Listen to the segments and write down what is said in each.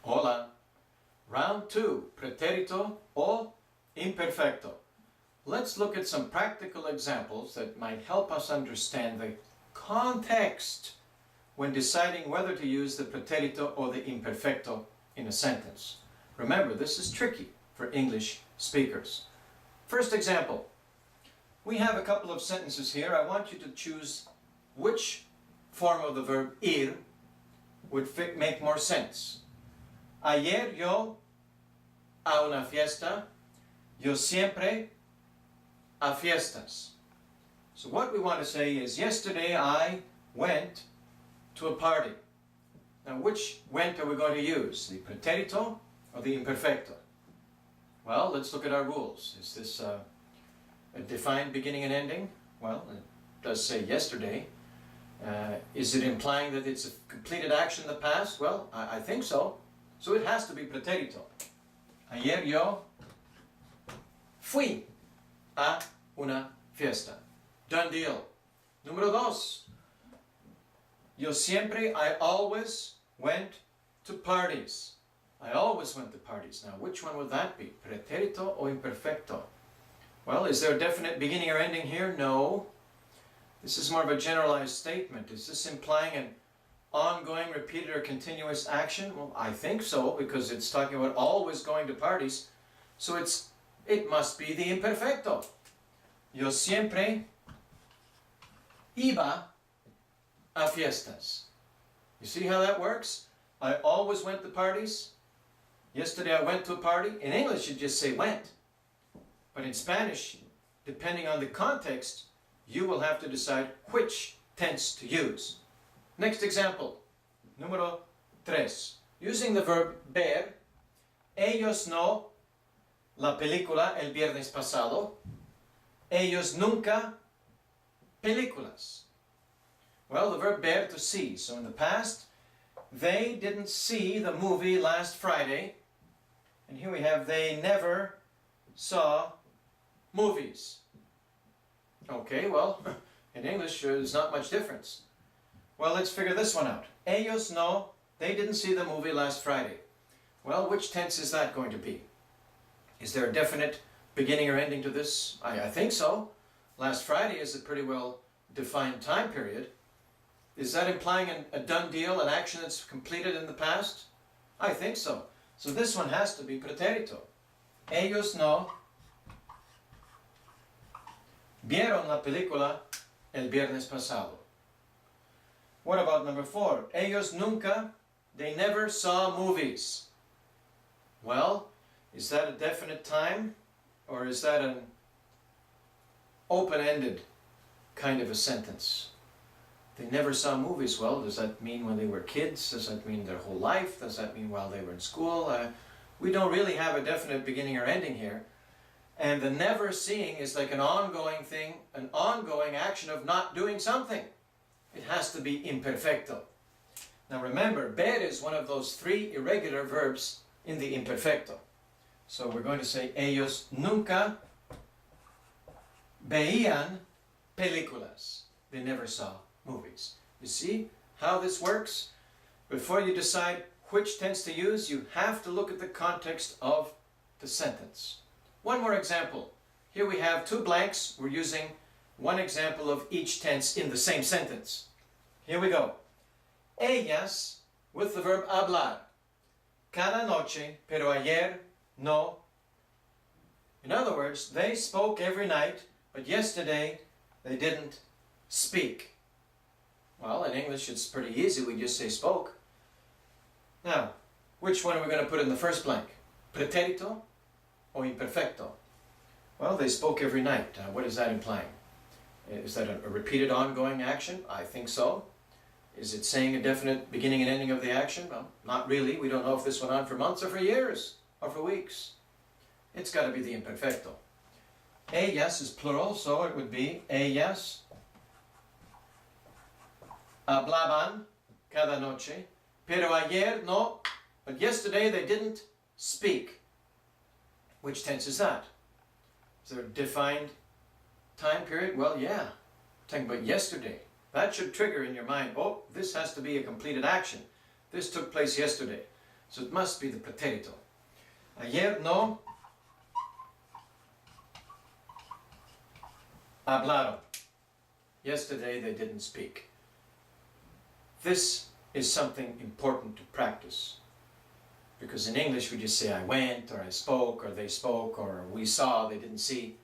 Hola. Round 2, Preterito o Imperfecto. Let's look at some practical examples that might help us understand the context when deciding whether to use the Preterito or the Imperfecto in a sentence. Remember, this is tricky for English speakers. First example. We have a couple of sentences here. I want you to choose which form of the verb ir would make more sense. Ayer yo a una fiesta, yo siempre a fiestas. So what we want to say is, yesterday I went to a party. Now which went are we going to use? The preterito or the imperfecto? Well, let's look at our rules. Is this a defined beginning and ending? Well, it does say yesterday. Is it implying that it's a completed action in the past? Well, I think so. So it has to be preterito. Ayer yo fui a una fiesta. Done deal. Número dos. Yo siempre, I always went to parties. I always went to parties. Now, which one would that be? Preterito or imperfecto? Well, is there a definite beginning or ending here? No. This is more of a generalized statement. Is this implying an ongoing, repeated, or continuous action? Well, I think so, because it's talking about always going to parties. So it must be the imperfecto. Yo siempre iba a fiestas. You see how that works? I always went to parties. Yesterday I went to a party. In English you just say went. But in Spanish, depending on the context, you will have to decide which tense to use. Next example, número 3. Using the verb ver, ellos no la película el viernes pasado, ellos nunca películas. Well, the verb ver, to see. So in the past, they didn't see the movie last Friday. And here we have, they never saw movies. Okay, well, in English, there's not much difference. Well, let's figure this one out. Ellos no, they didn't see the movie last Friday. Well, which tense is that going to be? Is there a definite beginning or ending to this? I think so. Last Friday is a pretty well defined time period. Is that implying a done deal, an action that's completed in the past? I think so. So this one has to be preterito. Ellos no vieron la película el viernes pasado. What about number 4? Ellos nunca, they never saw movies. Well, is that a definite time? Or is that an open-ended kind of a sentence? They never saw movies. Well, does that mean when they were kids? Does that mean their whole life? Does that mean while they were in school? We don't really have a definite beginning or ending here. And the never seeing is like an ongoing thing, an ongoing action of not doing something. It has to be imperfecto. Now remember, ver is one of those 3 irregular verbs in the imperfecto. So we're going to say, ellos nunca veían películas. They never saw movies. You see how this works? Before you decide which tense to use, you have to look at the context of the sentence. One more example. Here we have 2 blanks. We're using one example of each tense in the same sentence. Here we go. Ellas, with the verb hablar. Cada noche, pero ayer no. In other words, they spoke every night, but yesterday they didn't speak. Well, in English it's pretty easy. We just say spoke. Now, which one are we going to put in the first blank? Preterito or imperfecto? Well, they spoke every night. What is that implying? Is that a repeated ongoing action? I think so. Is it saying a definite beginning and ending of the action? Well, not really. We don't know if this went on for months or for years or for weeks. It's got to be the imperfecto. Ellas is plural, so it would be ellas hablaban cada noche, pero ayer no, but yesterday they didn't speak. Which tense is that? Is there a defined time period? Well, yeah. Talking about yesterday. That should trigger in your mind, oh, this has to be a completed action. This took place yesterday. So it must be the preterito. Ayer no hablaron. Yesterday they didn't speak. This is something important to practice. Because in English we just say I went, or I spoke, or they spoke, or we saw, they didn't see.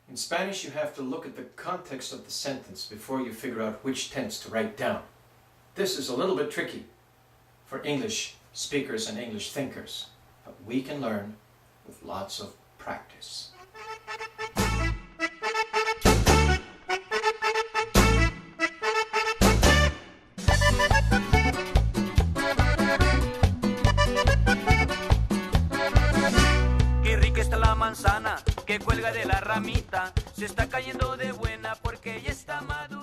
In Spanish you have to look at the context of the sentence before you figure out which tense to write down. This is a little bit tricky for English speakers and English thinkers, but we can learn with lots of practice. Qué rica está la manzana que cuelga de la ramita, se está cayendo de buena porque ya está madura.